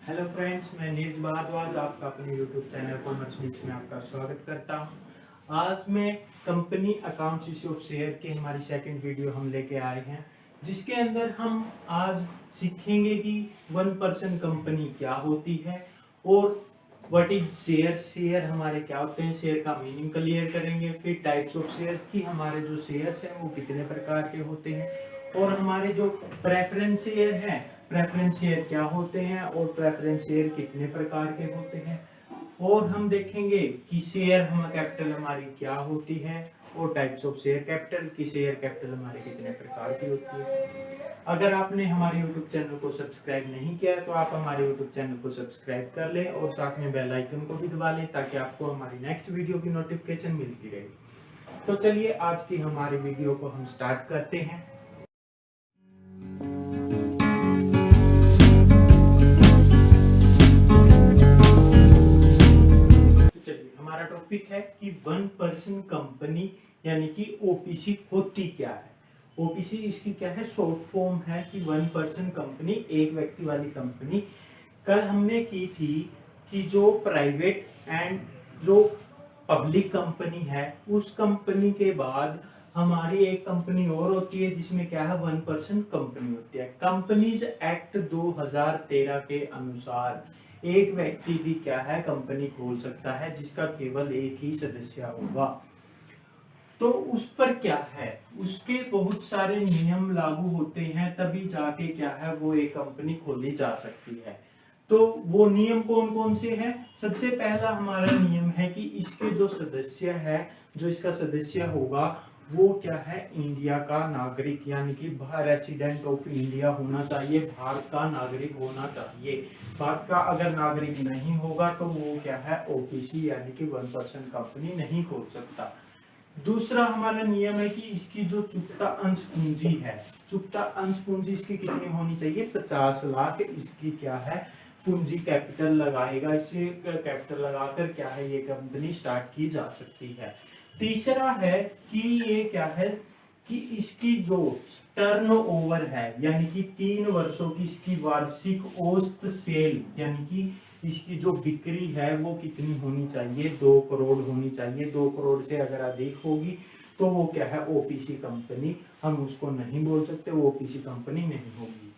Hello friends, मैं नीरज भारद्वाज आपका अपने यूट्यूब चैनल कॉमर्स वीक्स में आपका स्वागत करता हूं। आज मैं company accounts issue of share की हमारी सेकंड वीडियो हम लेके आए हैं, जिसके अंदर हम आज सीखेंगे कि 1% कंपनी क्या होती है और व्हाट इज शेयर। शेयर हमारे क्या होते हैं, शेयर का मीनिंग क्लियर करेंगे। फिर टाइप्स ऑफ शेयर की हमारे जो शेयर्स हैं वो कितने प्रकार के होते हैं, और हमारे जो प्रेफरेंस शेयर हैं, प्रेफरेंस शेयर क्या होते हैं और प्रेफरेंस शेयर कितने प्रकार के होते हैं। और हम देखेंगे कि शेयर हम कैपिटल हमारी क्या होती है और टाइप्स ऑफ शेयर कैपिटल की शेयर कैपिटल हमारे कितने प्रकार की होती है। अगर आपने हमारे YouTube चैनल को सब्सक्राइब नहीं किया तो आप हमारे YouTube चैनल को सब्सक्राइब कर लें और साथ में बेल आइकन को भी दबा लें ताकि आपको हमारी नेक्स्ट वीडियो की नोटिफिकेशन मिलती रहे। तो चलिए आज की हमारी वीडियो को हम स्टार्ट करते हैं। हमारा टॉपिक है कि 1% कंपनी यानी कि ओपीसी होती क्या है। ओपीसी इसकी क्या है, शॉर्ट फॉर्म है कि 1% कंपनी, एक व्यक्ति वाली कंपनी। कल हमने की थी कि जो प्राइवेट एंड जो पब्लिक कंपनी है, उस कंपनी के बाद हमारी एक कंपनी और होती है जिसमें क्या है 1% कंपनी होती है। कंपनीज एक्ट 2013 के अनुसार एक व्यक्ति भी क्या है कंपनी खोल सकता है जिसका केवल एक ही सदस्य होगा। तो उस पर क्या है, उसके बहुत सारे नियम लागू होते हैं तभी जाके क्या है वो एक कंपनी खोली जा सकती है। तो वो नियम कौन कौन से हैं? सबसे पहला हमारा नियम है कि इसके जो सदस्य है, जो इसका सदस्य होगा वो क्या है, इंडिया का नागरिक यानी कि रेसिडेंट ऑफ इंडिया होना चाहिए, भारत का नागरिक होना चाहिए। भारत का अगर नागरिक नहीं होगा तो वो क्या है, ओपीसी यानी कि 1% कंपनी नहीं खोल सकता। दूसरा हमारा नियम है कि इसकी जो चुकता अंश पूंजी है, चुकता अंश पूंजी इसकी कितनी होनी चाहिए, 50 लाख इसकी क्या है पूंजी कैपिटल लगाएगा। इसे कैपिटल लगाकर क्या है ये कंपनी स्टार्ट की जा सकती है। तीसरा है कि ये क्या है कि इसकी जो टर्नओवर है यानी कि 3 वर्षों की इसकी वार्षिक औसत सेल यानी कि इसकी जो बिक्री है वो कितनी होनी चाहिए, 2 करोड़ होनी चाहिए। 2 करोड़ से अगर अधिक होगी तो वो क्या है ओपीसी कंपनी, हम उसको नहीं बोल सकते, वो ओपीसी कंपनी नहीं होगी।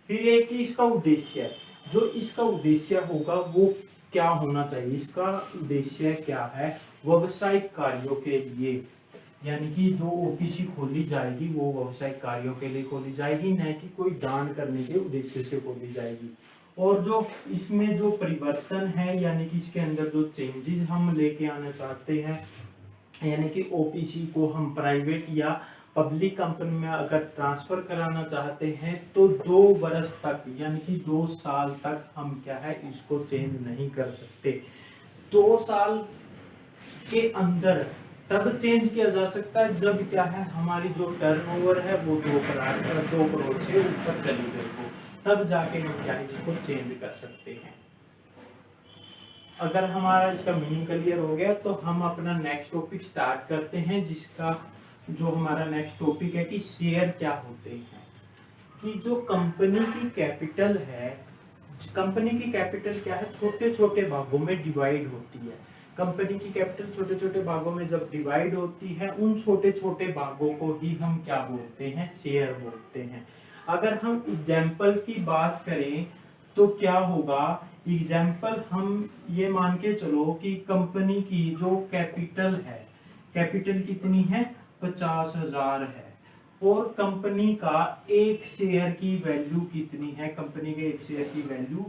फिर एक इसका उद्देश्य, जो इसका उद्देश्य होगा वो क्या होना चाहिए, इसका उद्देश्य क्या है, व्यवसायिक कार्यों के लिए, यानी कि जो ओपीसी खोली जाएगी वो व्यवसायिक कार्यों के लिए खोली जाएगी, न कि कोई दान करने के उद्देश्य से खोली जाएगी। और जो इसमें जो परिवर्तन है यानी कि इसके अंदर जो चेंजेस हम लेके आना चाहते हैं, यानी कि ओपीसी को हम प्राइवेट या पब्लिक कंपनी में अगर ट्रांसफर कराना चाहते हैं तो 2 वर्ष तक यानी कि 2 साल तक हम क्या है इसको चेंज नहीं कर सकते। 2 साल के अंदर तब चेंज किया जा सकता है जब क्या है हमारी जो टर्नओवर है वो 2 करोड़ से ऊपर चली गई हो, तब जाके हम क्या इसको चेंज कर सकते हैं। अगर हमारा इसका मीनिंग क्लियर हो गया तो हम अपना नेक्स्ट टॉपिक स्टार्ट करते हैं, जिसका जो हमारा नेक्स्ट टॉपिक है कि शेयर क्या होते हैं। कि जो कंपनी की कैपिटल है, कंपनी की कैपिटल क्या है, छोटे छोटे भागों में डिवाइड होती है। कंपनी की कैपिटल छोटे छोटे भागों में जब डिवाइड होती है, उन छोटे छोटे भागों को ही हम क्या बोलते हैं, शेयर बोलते हैं। अगर हम एग्जाम्पल की बात करें तो क्या होगा, एग्जाम्पल हम ये मान के चलो कि कंपनी की जो कैपिटल है, कैपिटल कितनी है, 50,000 है, और कंपनी का एक शेयर की वैल्यू कितनी है, कंपनी के एक शेयर की वैल्यू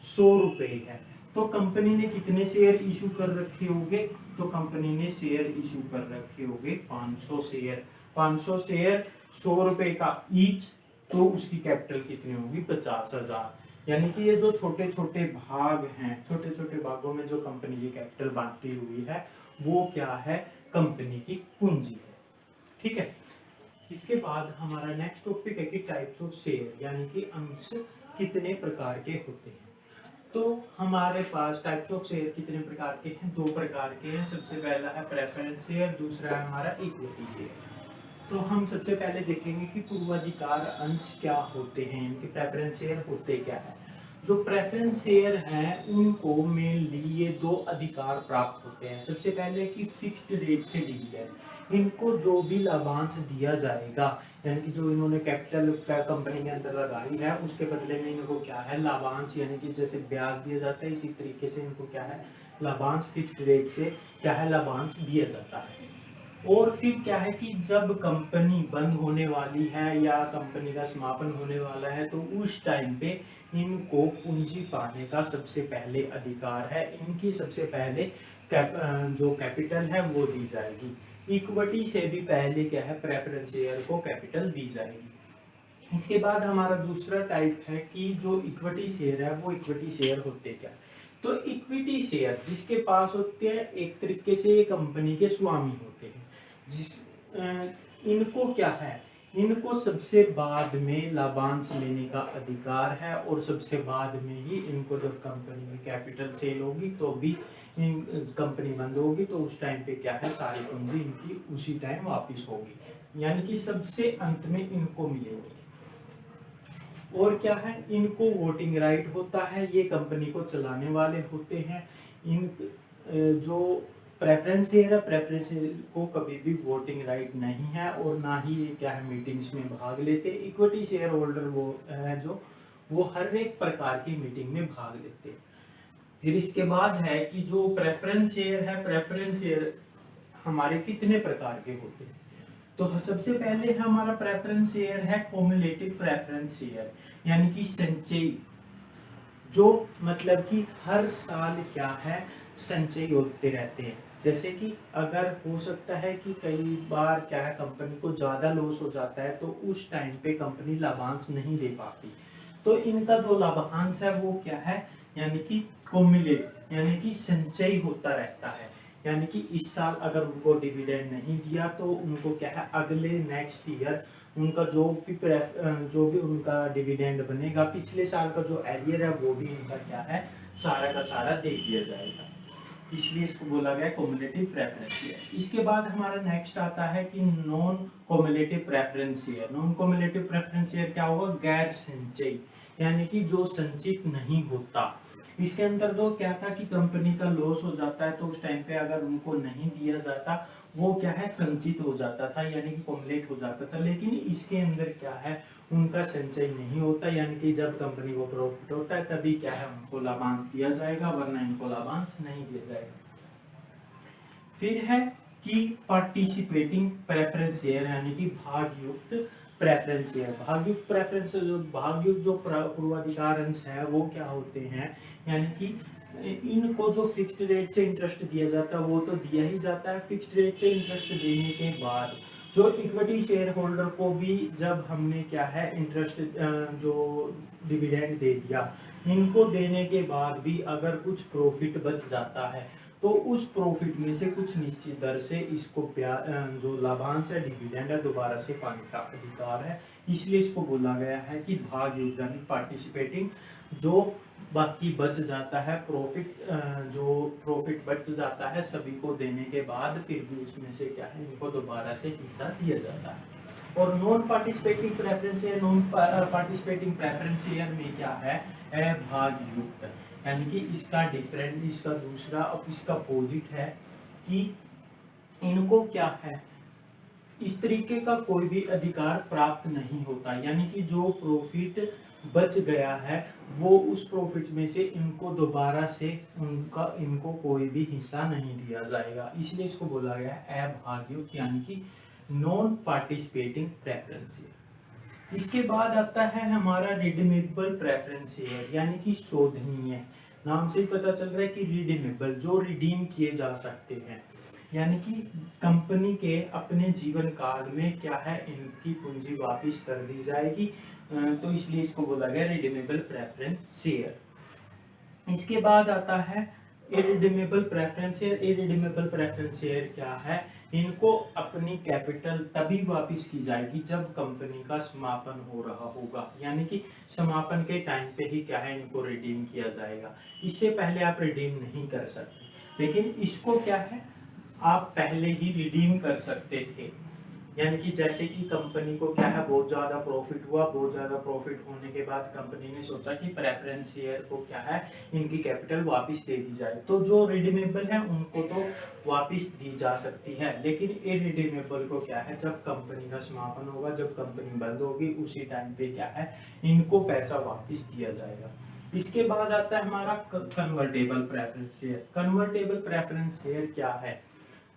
100 रुपए है। तो कंपनी ने कितने शेयर इशू कर रखे होंगे, तो कंपनी ने शेयर इशू कर रखे होंगे 500 शेयर। 500 शेयर 100 रुपए का ईच, तो उसकी कैपिटल कितनी होगी, 50,000। यानी कि ये जो छोटे छोटे भाग हैं, छोटे छोटे भागों में जो कंपनी की कैपिटल बांटी हुई है वो क्या है, कंपनी की पूंजी है। ठीक है। इसके बाद हमारा नेक्स्ट टॉपिक है कि टाइप्स ऑफ शेयर, यानी कि अंश कितने प्रकार के होते हैं। तो हमारे पास टाइप्स ऑफ शेयर कितने प्रकार के हैं, 2 प्रकार के हैं। सबसे पहला है प्रेफरेंस शेयर, दूसरा है हमारा इक्विटी शेयर। तो हम सबसे पहले देखेंगे कि पूर्वाधिकार अंश क्या होते हैं, इनके प्रेफरेंस शेयर होते क्या है। जो प्रेफरेंस शेयर हैं उनको मेनली ये दो अधिकार प्राप्त होते हैं। सबसे पहले कि फिक्स्ड रेट से डिविडेंड, इनको जो भी लाभांश दिया जाएगा यानी कि जो इन्होंने कैपिटल कंपनी के अंदर लगाई है उसके बदले में इनको क्या है लाभांश, यानी कि जैसे ब्याज दिया जाता है इसी तरीके से इनको क्या है लाभांश फिक्स्ड रेट से क्या है लाभांश दिया जाता है। और फिर क्या है कि जब कंपनी बंद होने वाली है या कंपनी का समापन होने वाला है तो उस टाइम पे इनको पूंजी पाने का सबसे पहले अधिकार है। इनकी सबसे पहले जो कैपिटल है वो दी जाएगी। इक्विटी से भी पहले क्या है प्रेफरेंस शेयर को कैपिटल दी जाएगी। इसके बाद हमारा दूसरा टाइप है कि जो इक्विटी शेयर है वो इक्विटी शेयर होते क्या। तो इक्विटी शेयर जिसके पास होते हैं एक तरीके से ये कंपनी के स्वामी होते हैं। इनको क्या है, इनको सबसे बाद में लाभांश लेने का अधिकार है और सबसे बाद में ही इनको जब कंपनी में कैपिटल सेल होगी तो भी कंपनी बंद होगी तो उस टाइम पे क्या है सारी पूंजी इनकी उसी टाइम वापस होगी, यानी कि सबसे अंत में इनको मिलेगी। और क्या है, इनको वोटिंग राइट होता है, ये कंपनी को चलाने वाले होते हैं। इन जो प्रेफरेंस शेयर है प्रेफरेंस को कभी भी वोटिंग राइट नहीं है और ना ही ये क्या है मीटिंग्स में भाग लेते। इक्विटी शेयर होल्डर वो है जो वो हर एक प्रकार की मीटिंग में भाग लेते हैं। फिर इसके बाद है कि जो प्रेफरेंस शेयर है प्रेफरेंस शेयर हमारे कितने प्रकार के होते हैं। तो सबसे पहले हमारा प्रेफरेंस शेयर है क्युमुलेटिव प्रेफरेंस शेयर, यानी कि संचयी, जो मतलब कि हर साल क्या है संचय होते रहते हैं। जैसे कि अगर हो सकता है कि कई बार क्या है कंपनी को ज़्यादा लॉस हो जाता है तो उस टाइम पे कंपनी लाभांश नहीं दे पाती, तो इनका जो लाभांश है वो क्या है यानी कि क्युमुलेट यानी कि संचय होता रहता है। यानी कि इस साल अगर उनको डिविडेंड नहीं दिया तो उनको क्या है अगले नेक्स्ट ईयर उनका जो भी उनका डिविडेंड बनेगा पिछले साल का जो एरियर है वो भी इनका क्या है सारा का सारा दे दिया जाएगा, इसलिए इसको बोला गया क्युमुलेटिव प्रेफरेंस शेयर। इसके बाद हमारा नेक्स्ट आता है कि non cumulative preference share. Non cumulative preference share क्या होगा, गैर संचयी, यानी कि जो संचित नहीं होता। इसके अंदर तो क्या था कि कंपनी का लॉस हो जाता है तो उस टाइम पे अगर उनको नहीं दिया जाता वो क्या है संचित हो जाता था यानी कि क्युमुलेट हो जाता था। लेकिन इसके अंदर क्या है उनका संचय नहीं होता, यानी कि जब कंपनी को प्रॉफिट होता है तभी क्या है उनको लाभांश दिया जाएगा वरना इनको लाभांश नहीं दिया जाएगा। फिर है कि पार्टिसिपेटिंग प्रेफरेंस शेयर यानी कि भागयुक्त प्रेफरेंस शेयर। भागयुक्त प्रेफरेंस जो भागयुक्त जो पूर्वाधिकार अंश है वो क्या होते हैं, यानी कि इनको जो फिक्स्ड रेट से इंटरेस्ट दिया जाता है वो तो दिया ही जाता है। फिक्स्ड रेट से इंटरेस्ट देने के बाद जो इक्विटी शेयर होल्डर को भी जब हमने क्या है इंटरेस्ट जो डिविडेंड दे दिया, इनको देने के बाद भी अगर कुछ प्रॉफिट बच जाता है तो उस प्रॉफिट में से कुछ निश्चित दर से इसको जो लाभांश है डिविडेंड है दोबारा से पाने का अधिकार है। इसलिए इसको बोला गया है कि भाग योगदान पार्टिसिपेटिंग, जो बाकी बच जाता है प्रॉफिट, जो प्रॉफिट बच जाता है सभी को देने के बाद फिर भी उसमें से क्या है इनको दोबारा से हिस्सा दिया जाता है। और non participating preference share, non participating preference share में क्या है भाग युक्त, यानी कि इसका डिफरेंट इसका दूसरा और इसका अपोजिट है कि इनको क्या है इस तरीके का कोई भी अधिकार प्राप्त नहीं होता, यानी कि जो प्रॉफिट बच गया है वो उस प्रॉफिट में से इनको दोबारा से इनको कोई भी हिस्सा नहीं दिया जाएगा, इसलिए इसको बोला गया है अभागयुक्त यानी कि नॉन पार्टिसिपेटिंग प्रेफरेंस शेयर। इसके बाद आता है हमारा रिडीमेबल प्रेफरेंस शेयर, यानी कि शोधनीय। नाम से ही पता चल रहा है कि रिडीमेबल, जो रिडीम किए जा सकते हैं, यानी कि कंपनी के अपने जीवन काल में क्या है इनकी पूंजी वापस कर दी जाएगी, तो इसलिए इसको बोला गया रिडीमेबल प्रेफरेंस शेयर। इसके बाद आता है irredeemable preference share. Irredeemable preference share क्या है, इनको अपनी कैपिटल तभी वापस की जाएगी जब कंपनी का समापन हो रहा होगा, यानी कि समापन के टाइम पे ही क्या है इनको रिडीम किया जाएगा, इससे पहले आप रिडीम नहीं कर सकते। लेकिन इसको क्या है आप पहले ही रिडीम कर सकते थे। यानी कि जैसे कि कंपनी को क्या है बहुत ज़्यादा प्रॉफिट हुआ, बहुत ज़्यादा प्रॉफिट होने के बाद कंपनी ने सोचा कि प्रेफरेंस शेयर को क्या है इनकी कैपिटल वापस दे दी जाए। तो जो रिडीमेबल है उनको तो वापस दी जा सकती है, लेकिन इरिडीमेबल को क्या है जब कंपनी का समापन होगा, जब कंपनी बंद होगी, उसी टाइम पे क्या है इनको पैसा वापस दिया जाएगा। इसके बाद आता है हमारा convertible preference share. Convertible preference share क्या है?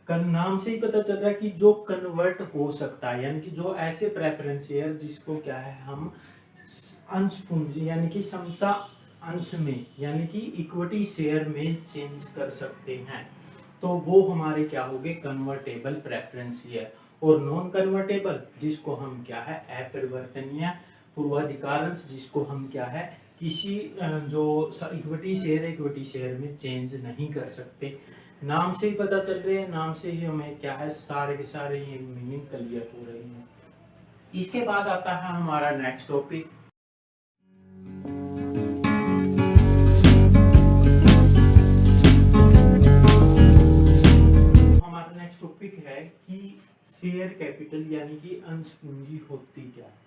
नाम से ही पता चल रहा है कि जो कन्वर्ट हो सकता है, यानी कि जो ऐसे प्रेफरेंस शेयर जिसको क्या है हम अंश पूंजी यानी कि समता अंश में यानी कि इक्विटी शेयर में चेंज कर सकते हैं, तो वो हमारे क्या हो गए कन्वर्टेबल प्रेफरेंस शेयर। और नॉन कन्वर्टेबल जिसको हम क्या है अपरिवर्तनीय पूर्वाधिकार अंश, जिसको हम क्या है किसी जो इक्विटी शेयर में चेंज नहीं कर सकते। नाम से ही पता चल रहे हैं, नाम से ही हमें क्या है सारे के सारे ये मीनिंग क्लियर हो रहे हैं। इसके बाद आता है हमारा नेक्स्ट टॉपिक। हमारा नेक्स्ट टॉपिक है कि शेयर कैपिटल यानी कि अंश पूंजी होती क्या है।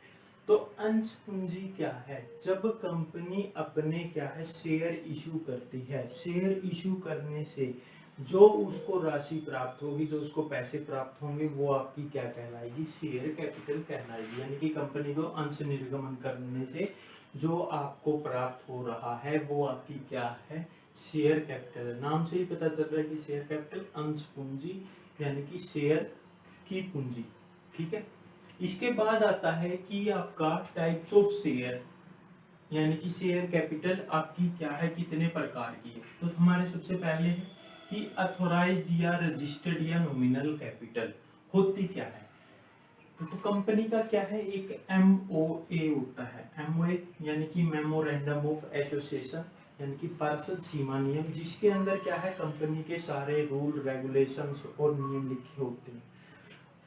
तो अंश पूंजी क्या है? जब कंपनी अपने क्या है शेयर इशू करती है, शेयर इशू करने से जो उसको राशि प्राप्त होगी, जो उसको पैसे प्राप्त होंगे, वो आपकी क्या कहलाएगी? शेयर कैपिटल कहलाएगी। यानी कि कंपनी को अंश निर्गमन करने से जो आपको प्राप्त हो रहा है वो आपकी क्या है? शेयर कैपिटल है। नाम से ही पता चल रहा है कि शेयर कैपिटल अंश पूंजी यानी कि शेयर की पूंजी। ठीक है। इसके बाद आता है कि आपका टाइप्स ऑफ शेयर यानी कि शेयर कैपिटल आपकी क्या है, कितने प्रकार की है। तो हमारे सबसे पहले है कि अथॉराइज्ड या रजिस्टर्ड या नॉमिनल कैपिटल होती क्या है। तो कंपनी का क्या है एक MOA होता है। MOA यानी कि मेमोरेंडम ऑफ एसोसिएशन यानी कि पार्षद सीमा नियम, जिसके अंदर क्या है कंपनी के सारे रूल रेगुलेशंस और नियम लिखे होते हैं।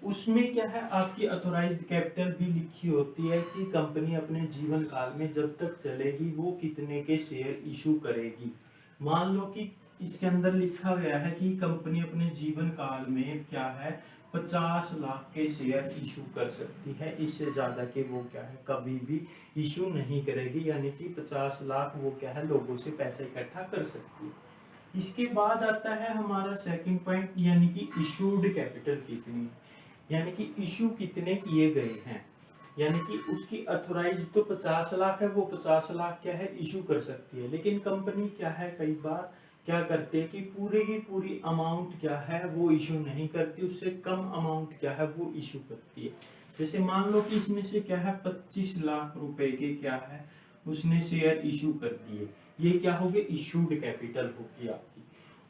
उसमें क्या है आपकी अथॉराइज्ड कैपिटल भी लिखी होती है कि कंपनी अपने जीवन काल में जब तक चलेगी वो कितने के शेयर इशू करेगी। मान लो कि इसके अंदर लिखा गया है कि कंपनी अपने जीवन काल में क्या है 50 लाख के शेयर इशू कर सकती है, इससे ज्यादा के वो क्या है कभी भी इशू नहीं करेगी। यानी कि 50 लाख वो क्या है लोगों से पैसा इकट्ठा कर सकती है। इसके बाद आता है हमारा सेकंड पॉइंट यानी कि इशूड कैपिटल कितनी है, यानी कि इशू कितने किए गए हैं। यानी कि उसकी अथोराइज तो 50 लाख है, वो 50 लाख क्या है इशू कर सकती है, लेकिन कंपनी क्या है कई बार क्या करते हैं कि पूरे की पूरी अमाउंट क्या है वो इशू नहीं करती, उससे कम अमाउंट क्या है वो इशू करती है। जैसे मान लो कि इसमें से क्या है 25 लाख रुपए के क्या है उसने शेयर इशू कर दिए, ये क्या हो गए इशूड कैपिटल होगी आपकी।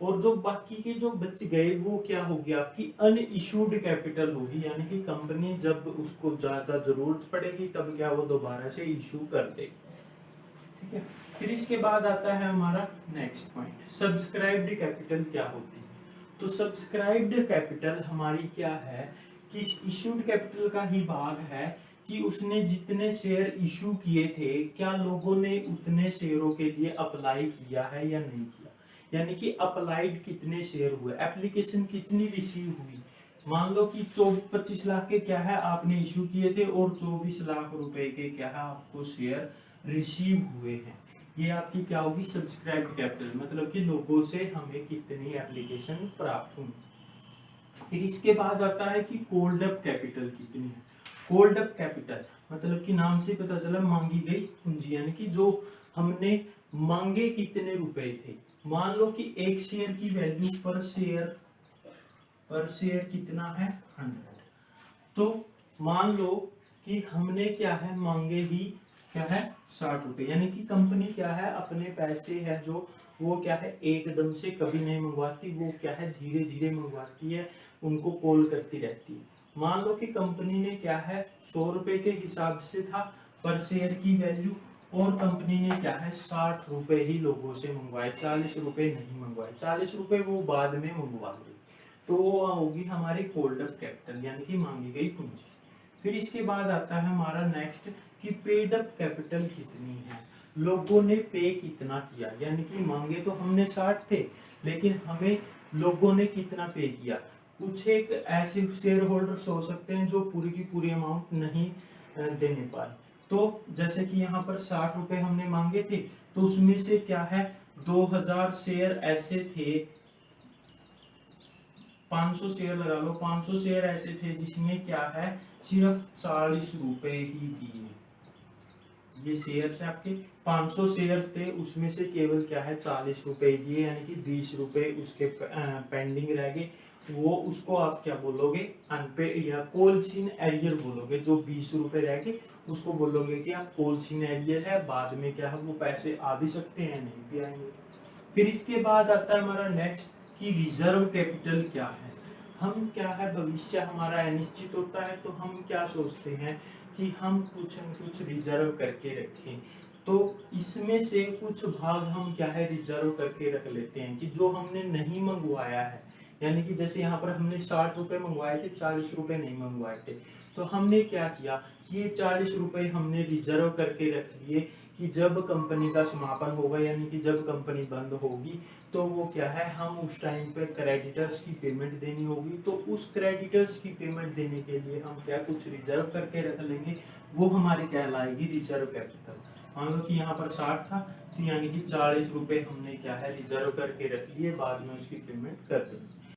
और जो बाकी के जो बच गए वो क्या होगी आपकी अनइशूड कैपिटल होगी, यानी कि कंपनी जब उसको ज्यादा जरूरत पड़ेगी तब क्या वो दोबारा से इशू कर देगी। ठीक है। फिर इसके बाद आता है हमारा नेक्स्ट पॉइंट सब्सक्राइब्ड कैपिटल क्या होती है। तो सब्सक्राइब्ड कैपिटल हमारी क्या है कि इशूड कैपिटल का ही भाग है कि उसने जितने शेयर इशू किए थे क्या लोगों ने उतने शेयरों के लिए अप्लाई किया है या नहीं किया, यानी कि अप्लाइड कितने शेयर हुए, एप्लीकेशन कितनी रिसीव हुई। मान लो कि 25 लाख के क्या है आपने इशू किए थे और 24 लाख रुपए के क्या है आपको शेयर रिसीव हुए हैं, ये आपकी क्या होगी सब्सक्राइब्ड कैपिटल, मतलब कि लोगों से हमें कितनी एप्लीकेशन प्राप्त हुई। फिर इसके बाद आता है कि कोल्ड अप कैपिटल कितनी है। कोल्ड अप कैपिटल मतलब कि नाम से पता चला मांगी गई पूंजी, यानी कि जो हमने मांगे कितने रुपए थे। मान लो कि एक शेयर की वैल्यू पर शेयर कितना है 100, तो मान लो कि हमने क्या है मांगे ही क्या है 60 रुपए, यानी कि कंपनी क्या है अपने पैसे है जो वो क्या है एकदम से कभी नहीं मंगवाती, वो क्या है धीरे धीरे मंगवाती है, उनको कॉल करती रहती है। मान लो कि कंपनी ने क्या है 100 रुपए के हिसाब से था पर शेयर की वैल्यू, और कंपनी ने क्या है 60 रुपए ही लोगों से मंगवाए, 40 रुपए नहीं मंगवाए, 40 रुपए वो बाद में मंगवा गए, तो वो होगी हमारी कोल्ड अप कैपिटल यानी कि मांगी गई पूंजी। फिर इसके बाद आता है हमारा नेक्स्ट कि पेड अप कैपिटल कितनी है, लोगों ने पे कितना किया, यानी कि मांगे तो हमने 60 थे लेकिन हमें लोगों ने कितना पे किया। कुछ एक ऐसे शेयर होल्डर्स हो सकते हैं जो पूरी की पूरी अमाउंट नहीं देने पाए। तो जैसे कि यहाँ पर 60 रुपए हमने मांगे थे, तो उसमें से क्या है 2000 शेयर ऐसे थे, 500 शेयर लगा लो, 500 शेयर ऐसे थे जिसमें क्या है सिर्फ 40 रुपए ही दिए। ये शेयर से आपके 500 शेयर थे, उसमें से केवल क्या है 40 रुपए दिए, यानी कि 20 रुपए उसके पेंडिंग रह गए। वो उसको आप क्या बोलोगे, अनपे या कोलसिन एरियर बोलोगे। जो 20 रुपए रह गए उसको बोलोगे कि आप कोलसिन एरियर है, बाद में क्या है वो पैसे आ भी सकते हैं नहीं भी आएंगे। फिर इसके बाद आता है हमारा नेक्स्ट कि रिजर्व कैपिटल क्या है। हम क्या है भविष्य हमारा अनिश्चित होता है, तो हम क्या सोचते हैं कि हम कुछ न कुछ रिजर्व करके रखें। तो इसमें से कुछ भाग हम क्या है रिजर्व करके रख लेते हैं कि जो हमने नहीं मंगवाया है, यानी कि जैसे यहाँ पर हमने 60 रुपए मंगवाए थे, 40 रुपए नहीं मंगवाए थे, तो हमने क्या किया कि ये 40 रुपए हमने रिजर्व करके रख लिए कि जब कंपनी का समापन होगा, यानी कि जब कंपनी बंद होगी, तो वो क्या है हम उस टाइम पे क्रेडिटर्स की पेमेंट देनी होगी, तो उस क्रेडिटर्स की पेमेंट देने के लिए हम क्या कुछ रिजर्व करके रख लेंगे, वो हमारी कहलाएगी रिजर्व कैपिटल। मान लो कि यहाँ पर 60 था, तो यानी कि 40 रुपए हमने क्या है रिजर्व करके रख लिए, बाद में उसकी पेमेंट कर देंगे।